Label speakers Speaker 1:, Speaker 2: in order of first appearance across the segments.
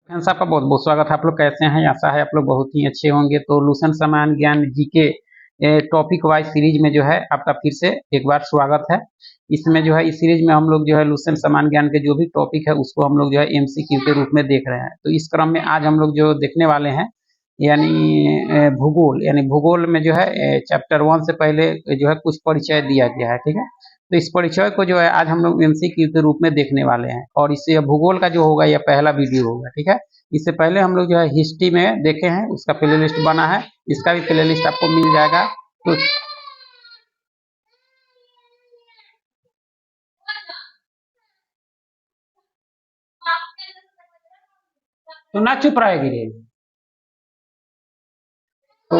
Speaker 1: Friends, आपका बहुत बहुत स्वागत है। आप लोग कैसे हैं? आशा है आप लोग बहुत ही अच्छे होंगे। तो लूसेंट सामान्य ज्ञान जीके टॉपिक वाइज सीरीज में जो है आपका फिर से एक बार स्वागत है। इसमें जो है इस सीरीज में हम लोग जो है लूसेंट सामान्य ज्ञान के जो भी टॉपिक है उसको हम लोग जो है एमसीक्यू के रूप में देख रहे हैं। तो इस क्रम में आज हम लोग जो देखने वाले हैं यानी भूगोल, यानी भूगोल में जो है चैप्टर 1 से पहले जो है कुछ परिचय दिया गया है। ठीक है, तो इस परिचय को जो है आज हम लोग एमसीक्यू के रूप में देखने वाले हैं और इससे भूगोल का जो होगा यह पहला वीडियो होगा। ठीक है, इससे पहले हम लोग जो है हिस्ट्री में देखे हैं, उसका प्ले लिस्ट बना है, इसका भी प्ले लिस्ट आपको मिल जाएगा। तो ना चुप रहेगी रे। तो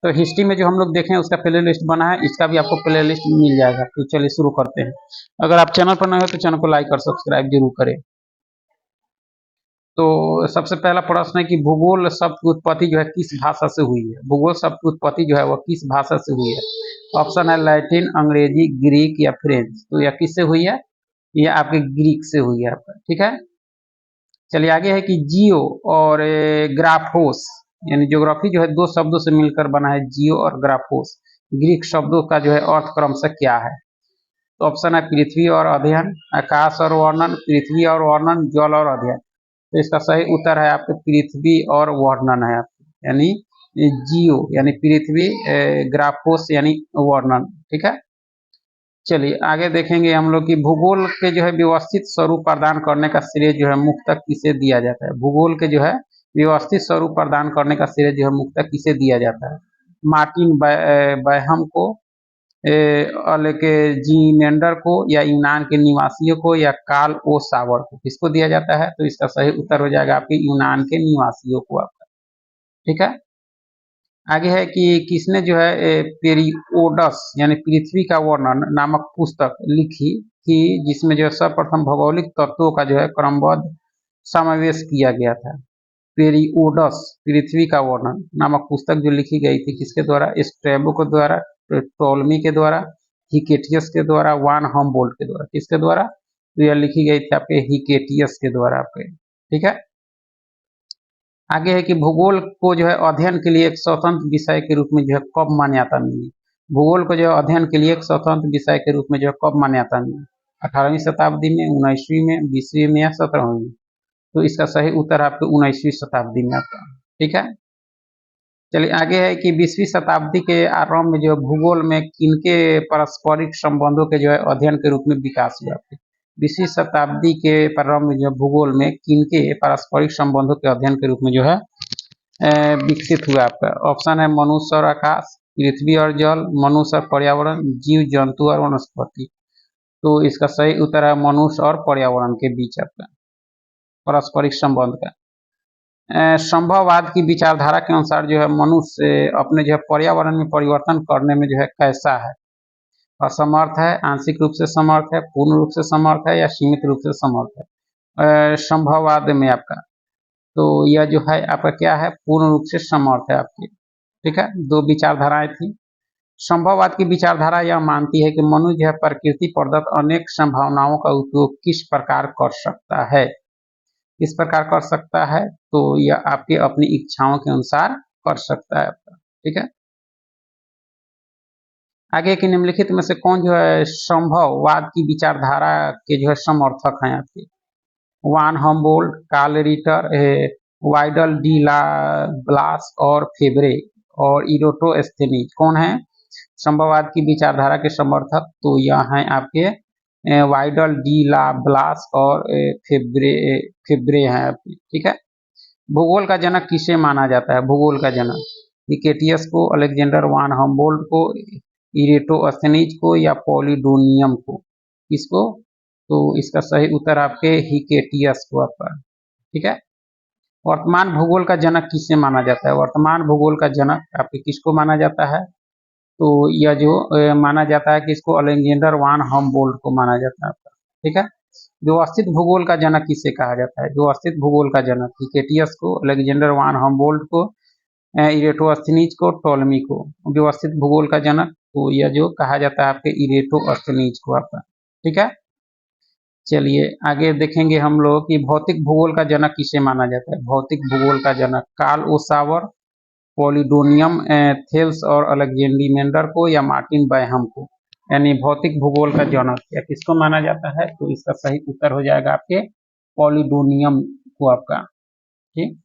Speaker 1: तो हिस्ट्री में जो हम लोग देखें उसका प्ले लिस्ट बना है, इसका भी आपको प्ले लिस्ट मिल जाएगा। तो चलिए शुरू करते हैं। अगर आप चैनल पर नए हो तो चैनल को लाइक और सब्सक्राइब जरूर करें। तो सबसे पहला प्रश्न है कि भूगोल शब्द की उत्पत्ति जो है किस भाषा से हुई है? भूगोल शब्द की उत्पत्ति जो है वह किस भाषा से हुई है? ऑप्शन है लैटिन, अंग्रेजी, ग्रीक या फ्रेंच। तो यह किससे हुई है? ये आपके ग्रीक से हुई है आपका। ठीक है, चलिए आगे है कि जियो और ग्राफोस, यानी ज्योग्राफी जो है दो शब्दों से मिलकर बना है, जियो और ग्राफोस। ग्रीक शब्दों का जो है अर्थ क्रम से क्या है? तो ऑप्शन है पृथ्वी और अध्ययन, आकाश और वर्णन, पृथ्वी और वर्णन, जल और अध्ययन। तो इसका सही उत्तर है आपके पृथ्वी और वर्णन है आपके, यानी जियो यानी पृथ्वी, ग्राफोस यानी वर्णन। ठीक है, चलिए आगे देखेंगे हम लोग कि भूगोल के जो है व्यवस्थित स्वरूप प्रदान करने का श्रेय जो है मुख्यतः किसे दिया जाता है? भूगोल के जो है व्यवस्थित स्वरूप प्रदान करने का श्रेय जो है मुख्यतः किसे दिया जाता है? मार्टिन बैहम को, अलेक्जेंडर को, या यूनान के निवासियों को, या कार्ल ओ सावर को? किसको दिया जाता है? तो इसका सही उत्तर हो जाएगा आपके यूनान के निवासियों को आपका। ठीक है, आगे है कि किसने जो है पेरियोडस यानी पृथ्वी का वर्णन नामक पुस्तक लिखी थी, जिसमें जो है सर्वप्रथम भौगोलिक तत्वों का जो है क्रमबद्ध समावेश किया गया था? पेरियोडस पृथ्वी का वर्णन नामक पुस्तक जो लिखी गई थी किसके द्वारा? स्ट्रैबो के द्वारा, टोलमी के द्वारा, हिकेटियस के द्वारा, वान हमबोल्ट के द्वारा। किसके द्वारा? तो यह लिखी गई थी आपके हिकेटियस के द्वारा आपके। ठीक है, आगे है कि भूगोल को जो है अध्ययन के लिए एक स्वतंत्र विषय के रूप में जो है कब मान्यता मिली? भूगोल को जो है अध्ययन के लिए एक स्वतंत्र विषय के रूप में जो है कब मान्यता मिली? 18वीं शताब्दी में, 19वीं में, 20वीं में या 17वीं में? तो इसका सही उत्तर आपके 19वीं शताब्दी में आपका। ठीक है, चलिए आगे है कि 20वीं शताब्दी के आरंभ में जो है भूगोल में किनके पारस्परिक संबंधों के जो है अध्ययन के रूप में विकास हुआ? 20वीं शताब्दी के प्रारंभ में जो भूगोल में किनके पारस्परिक संबंधों के अध्ययन के रूप में जो है विकसित हुआ आपका? ऑप्शन है मनुष्य और आकाश, पृथ्वी और जल, मनुष्य और पर्यावरण, जीव जंतु और वनस्पति। तो इसका सही उत्तर है मनुष्य और पर्यावरण के बीच आपका पारस्परिक संबंध का। संभववाद की विचारधारा के अनुसार जो है मनुष्य अपने जो है पर्यावरण में परिवर्तन करने में जो है कैसा है? असमर्थ है, आंशिक रूप से समर्थ है, पूर्ण रूप से समर्थ है, या सीमित रूप से समर्थ है? संभववाद में आपका तो यह जो है आपका क्या है? पूर्ण रूप से समर्थ है आपकी। ठीक है, दो विचारधाराएं थी। संभववाद की विचारधारा यह मानती है कि मनुष्य जो है प्रकृति प्रदत्त अनेक संभावनाओं का उपयोग किस प्रकार कर सकता है? किस प्रकार कर सकता है? तो यह आपके अपनी इच्छाओं के अनुसार कर सकता है आपका। ठीक है, आगे की निम्नलिखित में से कौन जो है संभववाद की विचारधारा के जो है समर्थक हैं आपके? Von Humboldt, Carl Ritter, Vidal de la Blache और फेब्रे और इरोटोस्थेनीज कौन है संभववाद की विचारधारा के समर्थक? तो यह हैं आपके वाइडल डी ला ब्लास और फेब्रे फेब्रे हैं आपके। ठीक है, भूगोल का जनक किसे माना जाता है? भूगोल का जनक हिकेटियस को, अलेक्जेंडर वान हमबोल्ट को, इरेटोस्थेनीज को, या पॉलीडोनियम को? किसको? तो इसका सही उत्तर आपके हिकेटियस को आपका। ठीक है, वर्तमान भूगोल का जनक किसे माना जाता है? वर्तमान भूगोल का जनक आपके किसको माना जाता है? तो यह जो माना जाता है कि इसको अलेक्जेंडर वान हमबोल्ट को माना जाता है आपका। ठीक है, व्यवस्थित भूगोल का जनक किसे कहा जाता है? व्यवस्थित भूगोल का जनक हिकेटियस को, अलेक्जेंडर वान हमबोल्ट को, इरेटोस्थेनीज को, टोलमी को? व्यवस्थित भूगोल का जनक तो यह जो कहा जाता है आपके इरेटोस्थेनीज को आपका। ठीक है, चलिए आगे देखेंगे हम लोग कि भौतिक भूगोल का जनक किसे माना जाता है। भौतिक भूगोल का जनक कार्ल ओ सावर, पॉलिडोनियम थेल्स और अलेक्जेंडर को या मार्टिन बायहम को, यानी भौतिक भूगोल का जनक या किसको माना जाता है, तो इसका सही उत्तर हो जाएगा आपके पॉलिडोनियम को आपका। ठीक,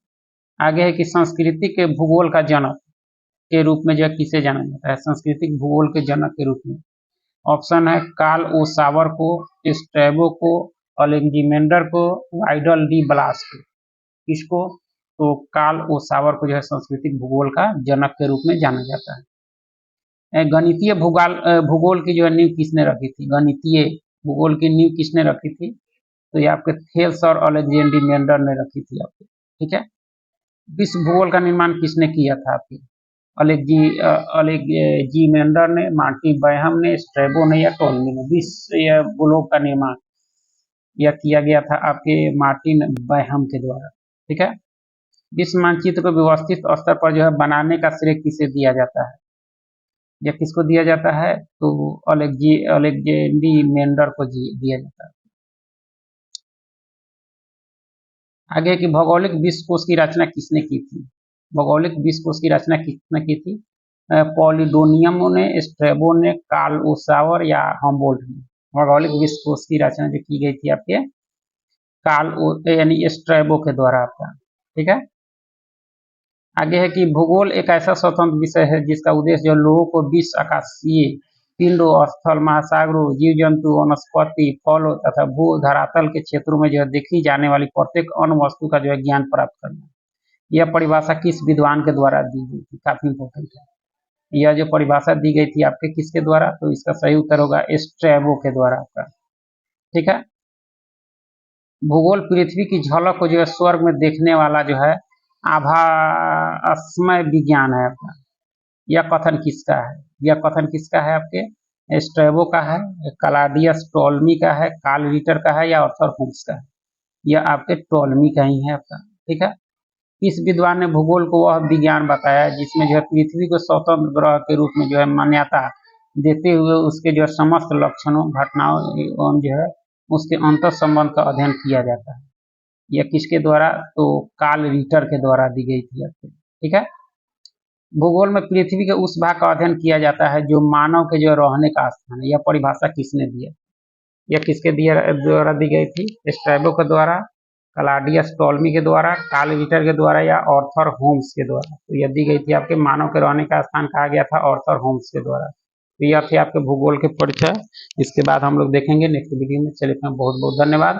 Speaker 1: आगे है कि सांस्कृतिक भूगोल का जनक के रूप में जो किसे जाना जाता है, सांस्कृतिक भूगोल के जनक के रूप में। ऑप्शन है कार्ल ओ सावर को, स्ट्रैबो को, अलेक्जेंडर को, वाइडल डी ब्लास को। किसको, तो कार्ल ओ सावर को जो है सांस्कृतिक भूगोल का जनक के रूप में जाना जाता है। गणितीय भूगोल की जो है नींव किसने रखी थी, गणितीय भूगोल की नींव किसने रखी थी, तो ये आपके थेल्स और अलेक्जेंडर ने रखी थी आपके। ठीक है, विश्व भूगोल का निर्माण किसने किया था आपके, अलेक्जेंडर ने, मार्टिन बायहम ने, स्ट्रैबो ने या टोल्मी ने। विश्व ग्लोब का निर्माण यह किया गया था आपके मार्टिन बायहम के द्वारा। ठीक है, विश्व मानचित्र को व्यवस्थित स्तर पर जो है बनाने का श्रेय किसे दिया जाता है, या किसको दिया जाता है, तो अलेक्जेंडर को दिया जाता है। आगे कि भौगोलिक विश्व कोश की रचना किसने की थी, भौगोलिक विश्व कोश की रचना किसने की थी, पॉलिडोनियम ने, स्ट्रैबो ने, कार्ल ओ सावर या हम्बोल्ट ने। भौगोलिक विश्व कोश की रचना जो की गई थी आपके कार्ल ओ यानी स्ट्रैबो के द्वारा आपका। ठीक है, आगे है कि भूगोल एक ऐसा स्वतंत्र विषय है जिसका उद्देश्य जो लोगों को विश्व, आकाशीय पिंडों, स्थल, महासागरों, जीव जंतु, वनस्पति, फलों तथा भू धरातल के क्षेत्रों में जो है देखी जाने वाली प्रत्येक अन्य वस्तु का जो है ज्ञान प्राप्त करना। यह परिभाषा किस विद्वान के द्वारा दी गई थी, काफी इंपॉर्टेंट है। यह जो परिभाषा दी गई थी आपके किसके द्वारा, तो इसका सही उत्तर होगा स्ट्रैबो के द्वारा आपका। ठीक है, भूगोल पृथ्वी की झलक को जो है स्वर्ग में देखने वाला जो है आभासमय विज्ञान है आपका। यह कथन किसका है, यह कथन किसका है आपके स्ट्रैबो का है, क्लॉडियस टोल्मी का है, कार्ल रिटर का है या आर्थर होम्स का है, यह आपके टोल्मी का ही है आपका। ठीक है, इस विद्वान ने भूगोल को वह विज्ञान बताया जिसमें जो है पृथ्वी को स्वतंत्र ग्रह के रूप में जो है मान्यता देते हुए उसके जो समस्त लक्षणों, घटनाओं एवं जो है उसके अंतर संबंध का अध्ययन किया जाता है। यह किसके द्वारा, तो कार्ल रिटर के द्वारा दी गई थी आपको। ठीक है, भूगोल में पृथ्वी के उस भाग का अध्ययन किया जाता है जो मानव के जो रहने का स्थान है। यह परिभाषा किसने दिया, यह किसके द्वारा दी गई थी, स्ट्रैबो के द्वारा, क्लॉडियस टोल्मी के द्वारा, कार्ल रिटर के द्वारा या आर्थर होम्स के द्वारा। तो यह दी गई थी आपके मानव के रहने का स्थान कहा गया था आर्थर होम्स के द्वारा। तो यह थे आपके भूगोल के परिचय। इसके बाद हम लोग देखेंगे नेक्स्ट वीडियो में। चलिए बहुत बहुत धन्यवाद।